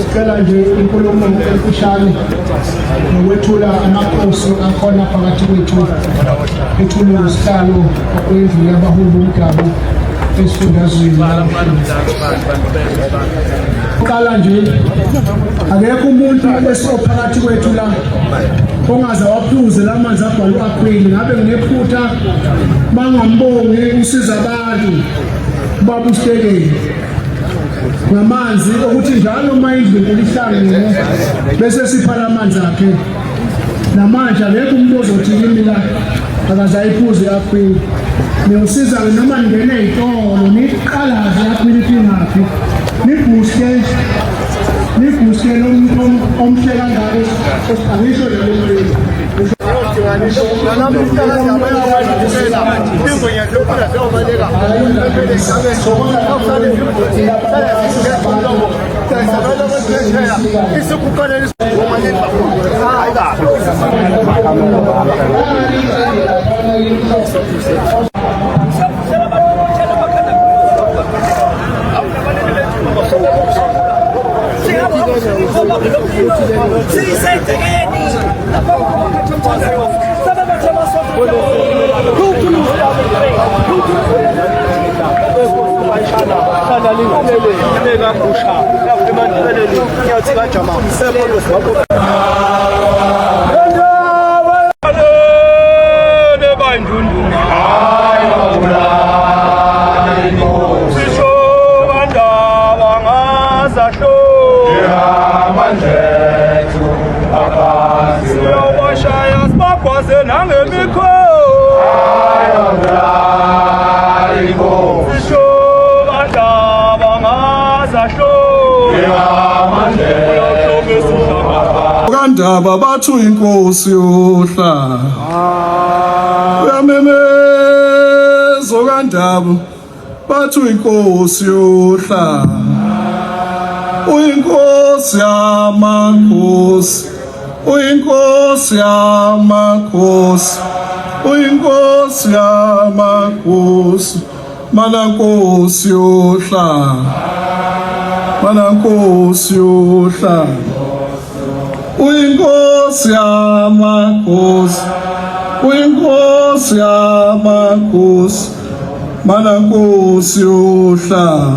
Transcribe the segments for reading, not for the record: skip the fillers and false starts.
Sicela nje inkulumo emfushane nokwethula amakhosi akhona phakathi kwethu ethule usihlalo okwendlu yabaholi bomdabu esifundazweni. Qala nje akekho umuntu esiphakathi kwethu la ongaze waphuze lamanzi abhalwe akhweli. Ngabe nginephutha bangambongi usiza abantu baba uStekeli ngamanzi ukuthi njalo uma indlu lihlangene bese siphala amanzi akhe namanje akekho umuntu ozothi kimi la akazayiphuze akhweli. Niyosiza noma ningene ezitolo niqalaze akhweli ingaphi nibhuske nomuntu omhle kangaka osibhalisho lelo Ndaba bathu inkosi yohla uyamemeza okandaba bathu inkosi yohla uyinkosi yamakhosi uyinkosi yamakhosi uyinkosi yamakhosi mana nkosi yohla mana nkosi yohla uyinkosi yamakhosi uyinkosi yamakhosi mana nkosi yohla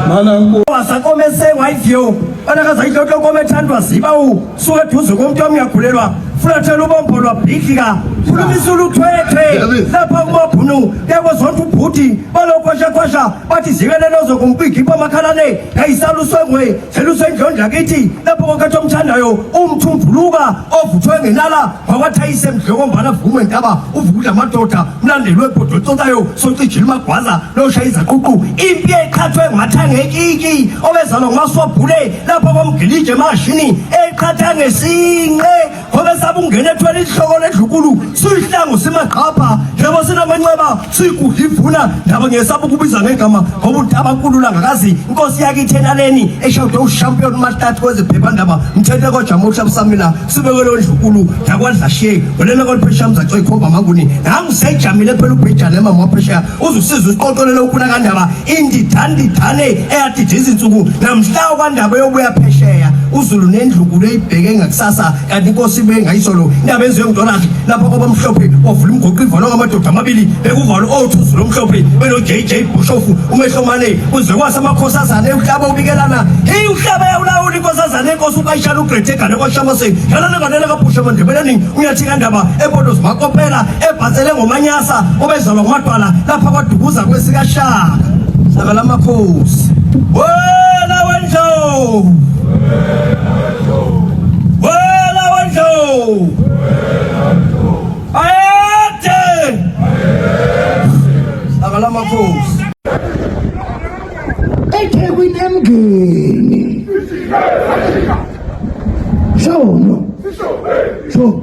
mana nkosi wasakomese wayivyo anakaza idlotlo komethandwa ziba usuke duze komuntu omyakhulelwa fulathela ubombo lwabhidlika khulumisa uluthwethwe lapha kumabhunu yabo zonke ubhuti balokwashakwasha bathi zikelelezo kumkwigipha amakhalane yayisaluswengwe selusendlondla kithi lapho kokhathi omthandayo umthumvuluka ovuthwe ngenala wakwathayise emdlekombana vume ntaba uvukudla amadoda mlandelwe ebhodotsotayo socijile magwaza loshayiza ququ impi eqhathwe ngathangekiki obezalwa ngumaswabhule lapho komgilije emashini eqhatha ngesinqe ngoba ungene ethwele ihloko ledlukulu suyihlangu simaqhapha njebo sinamanceba siyigudivuna ndaba ngesaba ukubiza ngegama ngoba udaba kulula ngakazi inkosi yakithi enaleni eshawude ushampion mastathu kwezephephandaba mthethe kojamusha busamila sibekelo ndlukulu yakwadlashiye welena kolphesha mzaco ikhomba manguni nangisejamile phela ubhejane mama waphesha uzusiza usiqoqolele ukuna kandaba indidandidane eyadija izinsuku namhlawo kwandaba yobuya phesheya uzulu nendlukulu eyibheke ngakusasa kanti inkosi bengayisolo indaba enziwe ngidolakhe lapho kwabamhlophe wavula imgoqo ivalo ngamadoda amabili bekuvalo othuzulu omhlophe beno JJ Bushofu umehlomane kuze kwasamakhosazana emhlaba ubikelana hey uhlaba yawulawula inkosazana enkosi ukayishana ugretegane kwashamase yalana nganele kabusha mandebeleni uyathi kandaba epodo zimakopela ebhatsele ngomanyasa obezalwa ngumadwala lapha kwadukuza kwesikashaka saka lamakhosi wena wendlo ayate saka lamakhosi eThekwini emgeni shono sho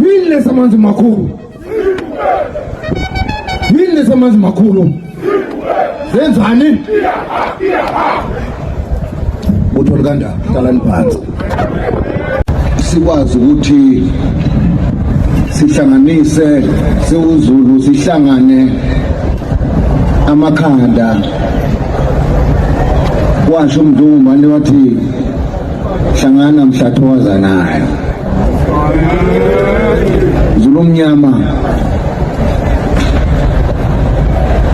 yile samanzi makhulu yile samanzi makhulu Zenzani? Uthole kanjani? Qalani phansi. Sikwazi ukuthi sihlanganise seuzulu sihlangane amakhanda. Washo umdumane wathi hlangana mhlathoza nayo. Zulu mnyama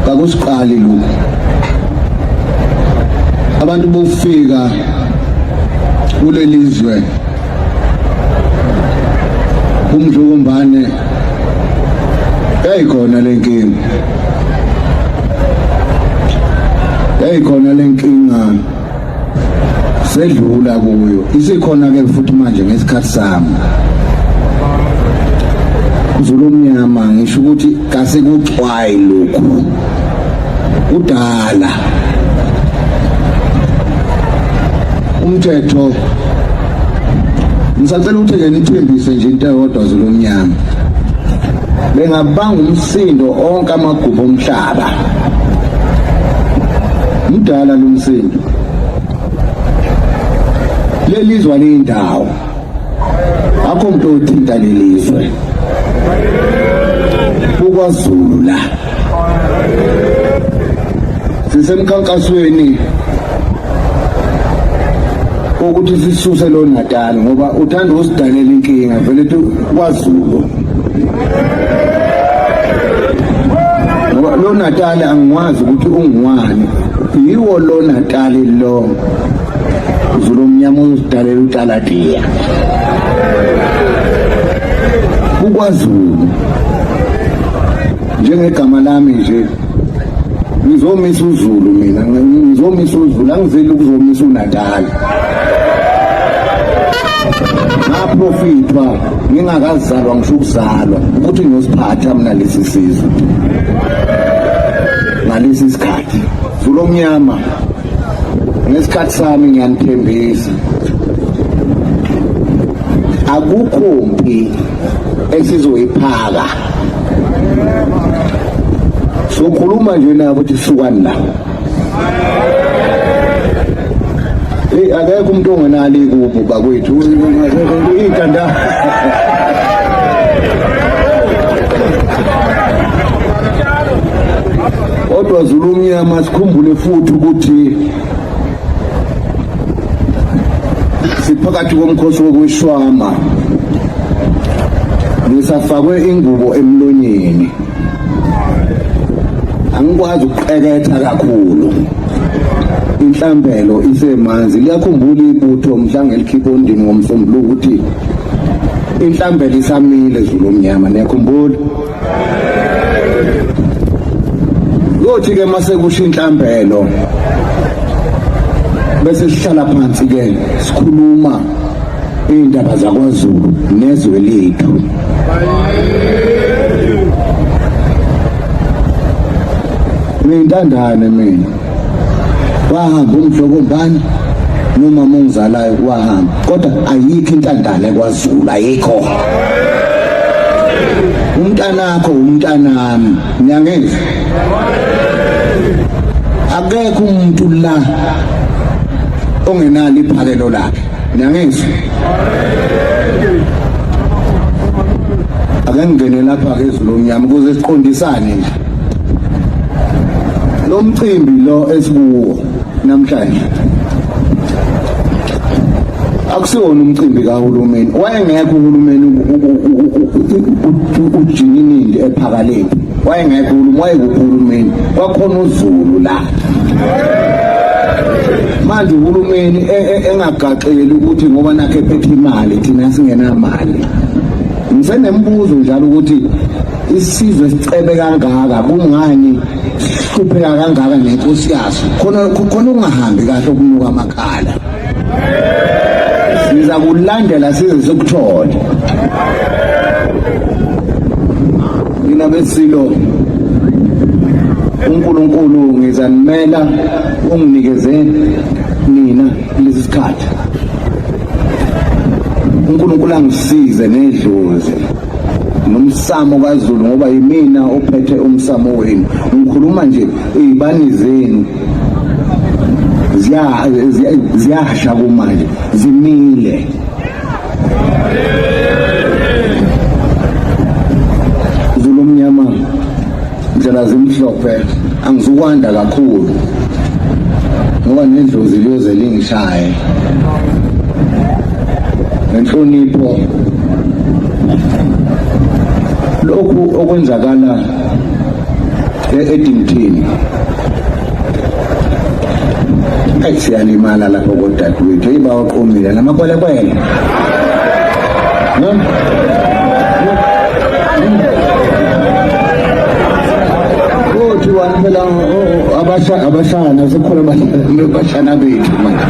kakusiqali lo. Abantu bofika kulelizwe umdlumbane yayikhona lenkinga. Yayikhona lenkinga sedlula kuyo. Isikhona ke futhi manje ngesikhathi sami. Zulu mnyama ngisho ukuthi kase kucwayi lokhu. Udala. Umthetho ngisacela ukuthi ke nithembise nje into eyodwa Zulu mnyama. Bengabanga umsindo onke amagubu omhlaba. Mdala lo msindo. Lelizwe lendawo. Akho umuntu othinta lelizwe. KwaZulu la. Sisemkhankasweni ukuthi sisuse lo Natal ngoba uthanda usidalela inkinga vele KwaZulu. Ngoba lo Natal angikwazi ukuthi ungiwani. Yiwo lo Natal lo Zulu mnyama usidalela uTaladiya. KwaZulu njengegama lami nje ngizomisa uZulu mina ngizomisa uZulu angizeli ukuzomisa uNatal. Ngaprofitwa ngingakazalwa ngisho ukuzalwa ukuthi ngiyosiphatha mina lesi sizwe ngalesi sikhathi. Zulu mnyama ngesikhathi sami ngiyanithembisa akukho mpi esizoyiphaka. Sokhuluma nje nabo ukuthi sukani la. Akekho umuntu ongenali kubo bakwethu inkanda. Kodwa Zulu mnyama sikhumbule futhi ukuthi siphakathi komkhosi wokweshwama. Ngisafakwe ingubo emlonyeni. Angikwazi ukuqeketha kakhulu. Inhlambelo isemanzi. Liyakhumbula ibutho mhlanga elikhipha ondini ngomsombuluko ukuthi inhlambelo isamile Zulu mnyama. Niyakhumbula? Yothi ke mase kusho inhlambelo bese sihlala phansi ke sikhuluma indaba zakwaZulu nezwe lethu. Ngintandane mina. Wahamba umhlokombani noma mongizalayo wahamba. Kodwa ayikho intandane kwaZulu ayikho. Umntanakho umntanami. Niyangezwa? Akekho umuntu la ongenalo iphakelo lakhe. Niyangezwa? Ake ngene lapha ke Zulu mnyama ukuze siqondisane nje. Lo mcimbi lo esibuwo namhlanje akusiwona umcimbi kahulumeni. Wayengekho uhulumeni uJinini ePhakaleni. Wayengekho uhulumeni. Kwakhona uZulu la. Manje uhulumeni engagaxeli ukuthi ngoba nakhe ephethe imali thina singenamali. Ngisenembuzo njalo ukuthi isizwe sicebe kangaka kungani sihlupheka kangaka nenkosi yaso khona ungahambi kahle ukunuka amakhala. Siza kulandela size sikuthole. Mina besilo uNkulunkulu ngizanimela unginikeze nina lesi sikhathi. uNkulunkulu angisize nedlozi nomsamo kaZulu ngoba yimina ophethe umsamo wenu. Ngikhuluma nje izibani zenu ziyasha kumanje, zimile. Zulu omnyama ndlela zimhlophe angizukwanda kakhulu ngoba nendlozi liyoze lingishaye. Nenhlonipho lokhu okwenzakala eDington siyalimala lapho kodadewethu yiba waqomile namakwelekwele othi wani phela abashana sekhona bashana bethu manje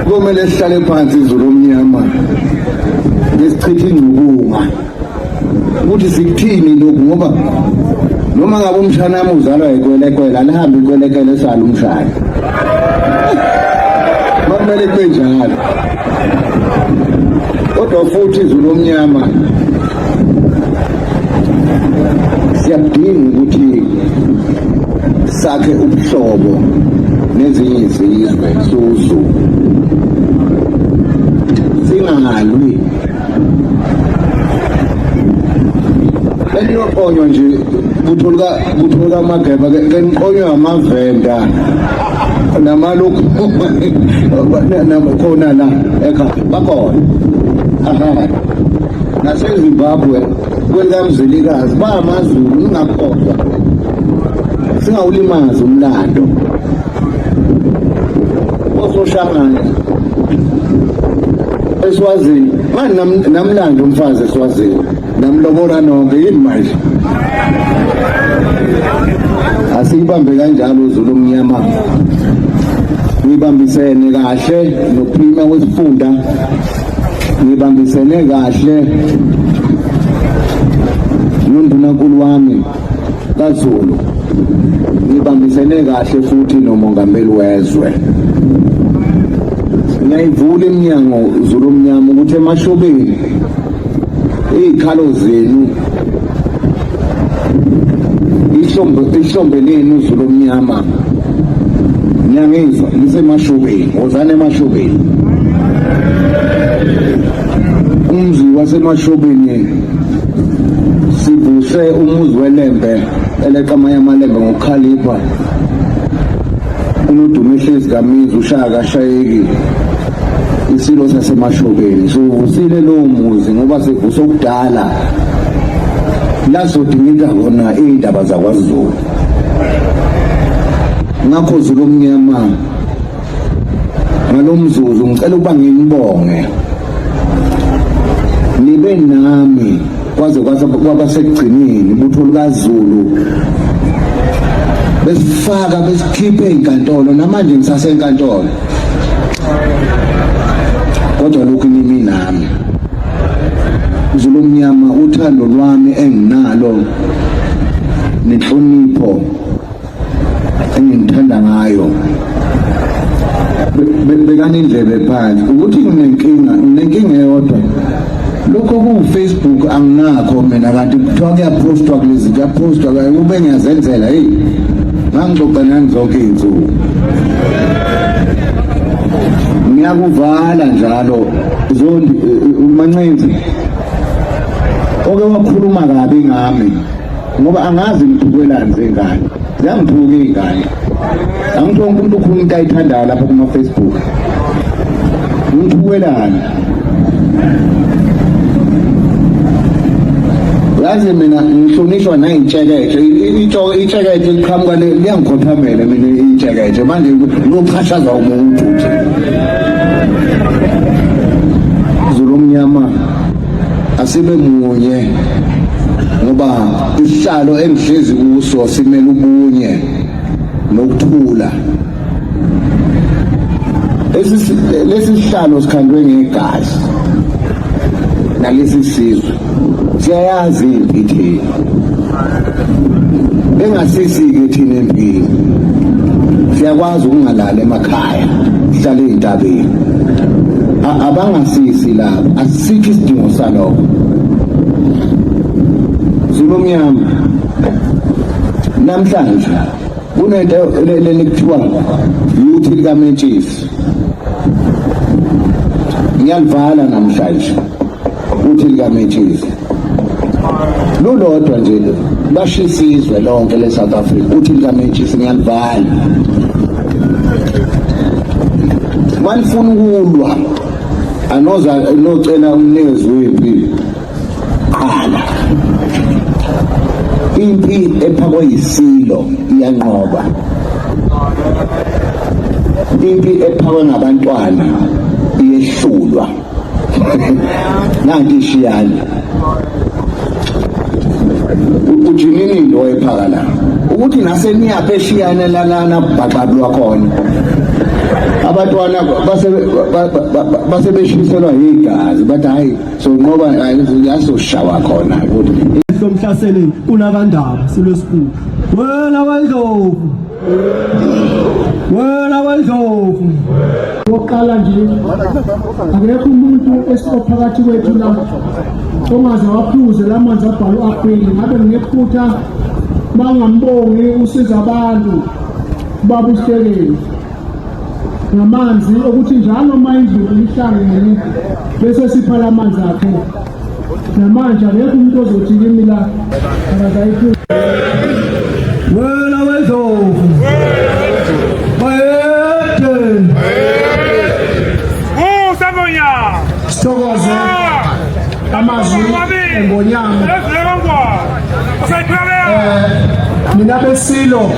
kumele sihlale phansi izulu omnyama ngesichitha ingcubunga ukuthi sikuthini lokhu ngoba noma ngabe umshana wami uzalwa yikwelekwele alihambe ikwelekwele sala umshana kumele kube njalo. Kodwa futhi izulu omnyama siyadinga ukuthi sakhe ubuhlobo nezinye izizwe soZulu, singalwi. Beniyokonywa nje buthola amageba kenikonywa amavenda namalokhu khona la ekhaya bakhona. Aha, naseZimbabwe kwelamzilikazi bamazulu ningakhohlwa, singawulimazi umlando ososhangana eSwazini. Manje namlando umfazi eSwazini namlobola nonke yini manje. Asiyibambe kanjalo izulu omnyama, ngibambisene kahle noPrima wesifunda, ngibambisene kahle noNdunankulu wami kaZulu, ngibambisene kahle futhi nomongameli wezwe. Ngiyayivula iminyango izulu omnyama ukuthi emashobeni izikhalo zenu ihlombe lenu izulu omnyama ngiyangizwa lisemashobeni. Wozani emashobeni, umzi wasemashobeni sivuse umuzi welembe eleqamanya amalembe ngokukhalipha uNodumehlezi kaMizi uShaka Shayeki isilo sasemashobeni. Sivusile lowo muzi ngoba sivuse okudala la sodingeka khona izindaba zakwaZulu. Ngakho izulu omnyama ngalomzuzu ngicela ukuba nginibonge, nibe nami kwaze kwaba sekugcineni ibutho likaZulu, besifaka besikhiphe inkantolo. Namanje ngisasenkantolo, kodwa lokhu nimi nami izulu omnyama, uthando lwami enginalo nenhlonipho engithanda ngayo bekani indlebe phansi ukuthi nginenkinga eyodwa. Lokho ku-Facebook anginakho mina, kanti kuthiwa kuyapostwa kulezi kuyapostwa kube ngiyazenzela. Ngangixoxa nani zonke iy'nsuku, ngiyakuvala njalo Zondi uMancenzi oke wakhuluma kabi ngami ngoba angazi ngithukelani zengane, ziyangithuka iy'ngane. Angithi wonke umuntu ukhuluma into ayithandayo lapha kuma-Facebook, ngithukelani. Yazi mina ngihlonishwa nayintsheketshe, itsheketshe liqhamuka liyangikhothamela mina itsheketshe manje lokuchashaza umuntu nje. Izulu omnyama asibe munye ngoba isihlalo engihlezi kuso simele ubunye nokuthula. Lesi sihlalo sikhandwe ngegazi nalesi sizwe siyayazi impilo, engasisi-ke thina empini siyakwazi ukungalala emakhaya, sihlale ey'ntabeni. abangasisi lapho, asikho isidingo salokho. Zulumnyama namhlanje kunento lekuthiwa youth likaMetshisi. Ngiyalivala namhlanje uthi likaMetshisi lulodwa nje bashisizwe lonke leSouth Africa uthi likaMetshisi ngiyalivala. Manifuna ukulwa anoza nocela umnikezi wempi qala impi ephakwe yisilo iyanqoba. Impi ephakwe ngabantwana iyehlulwa. Nanti ishiyana ujinini lo ephaka la ukuthi naseniyaphe eshiyana lana baqablwa khona abantwana base beshiselwa igazi bathi hayi so ngoba yasoshawa khona ukuthi somhlaseli unabandaba silwesikhulu wena wendlovu Wokuqala nje akekho umuntu esiphakathi kwethu la ongaze waphuze lamanzi abhalwe akhwili. Ngabe nginephutha bangambongi usiza abantu baba uhlekeli ngamanzi ukuthi njalo mayindlu ihlangene bese siphala amanzi akhe namanje akekho umuntu ozothi kimi la akazayiphuza. wena wendlovu Sithokoze amazwi eNgonyama. Mina besilo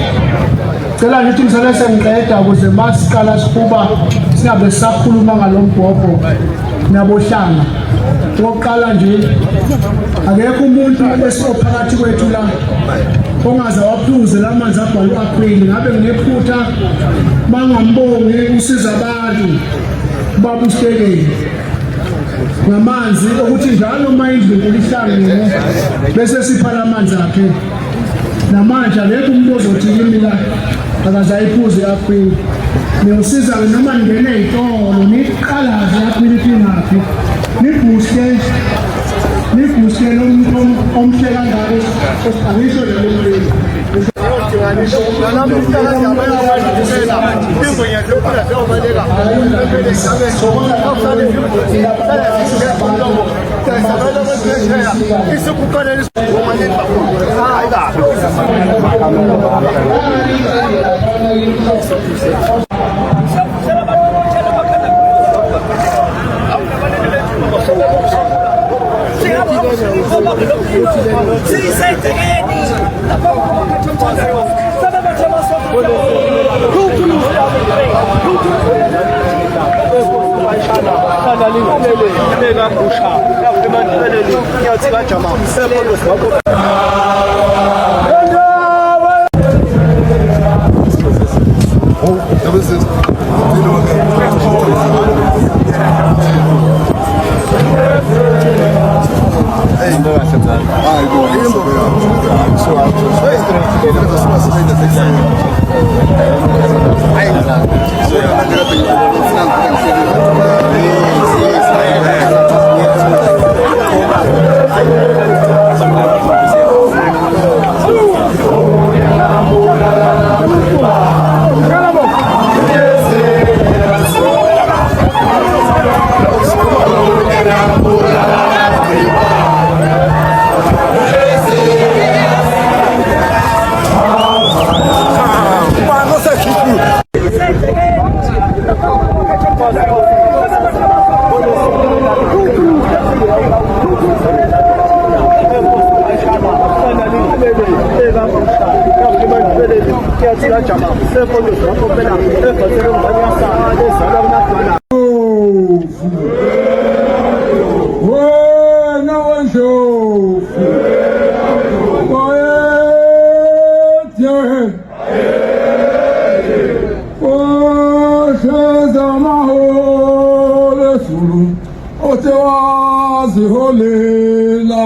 cela ngithi ngizole sengiqeda ukuze masiqala sifuba singabe sakhuluma ngalombhobho nabohlanga. Wokuqala nje akekho umuntu esiphakathi kwethu la ongaze waphuze lamanzi abhalwe akhwili. Ngabe nginephutha bangambongi usiza abantu baba uhlekeli ngamanzi ukuthi njalo mayindlu ihlangene bese siphala amanzi akhe namanje akekho umuntu ozothi kimi la akazayiphuze akhwili. Niyosiza noma ningene ezitolo niqalaze akhwili phingaphi nibhuste lo muntu omhle kangako angisho nalo Ziholela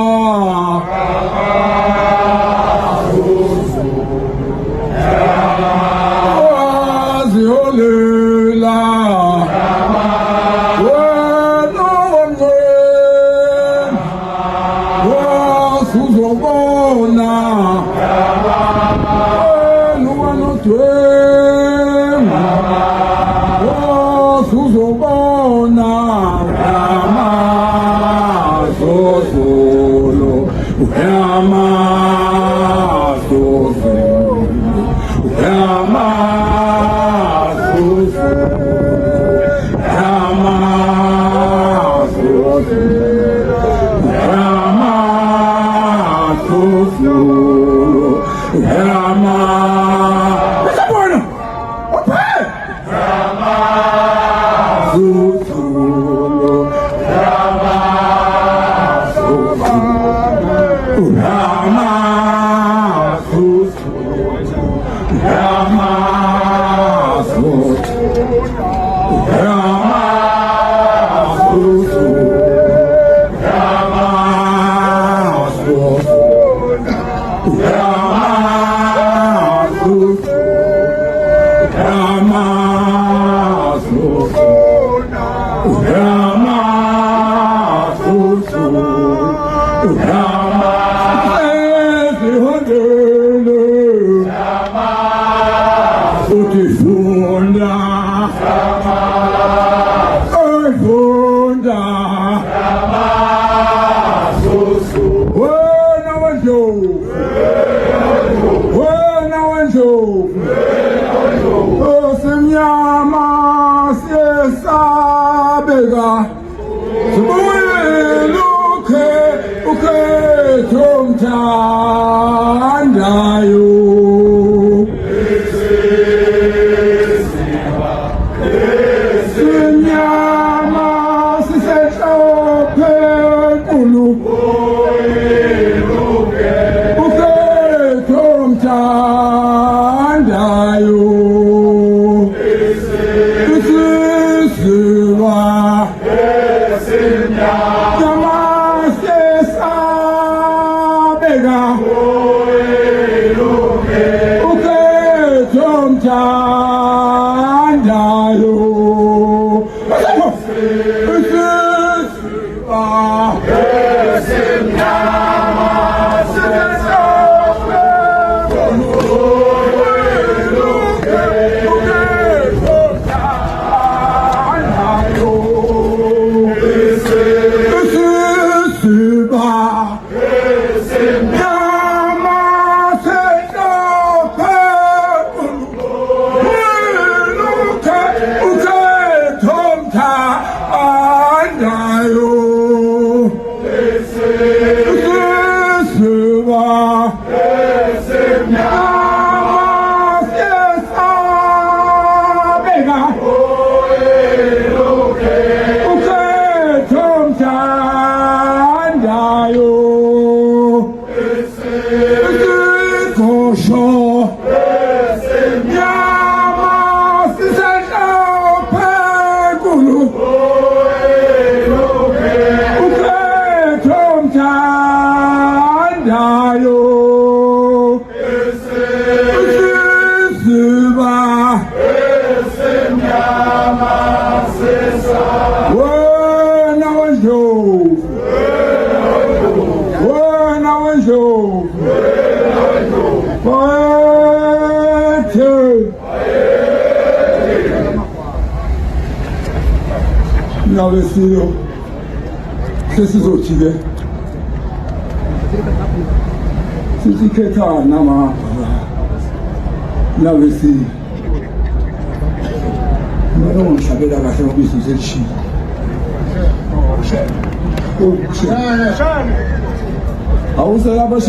Navesio, sesizothi-ke sisikhetha nama navesi noma ngihlabela kahle ngoba izinto selishilo awuselapha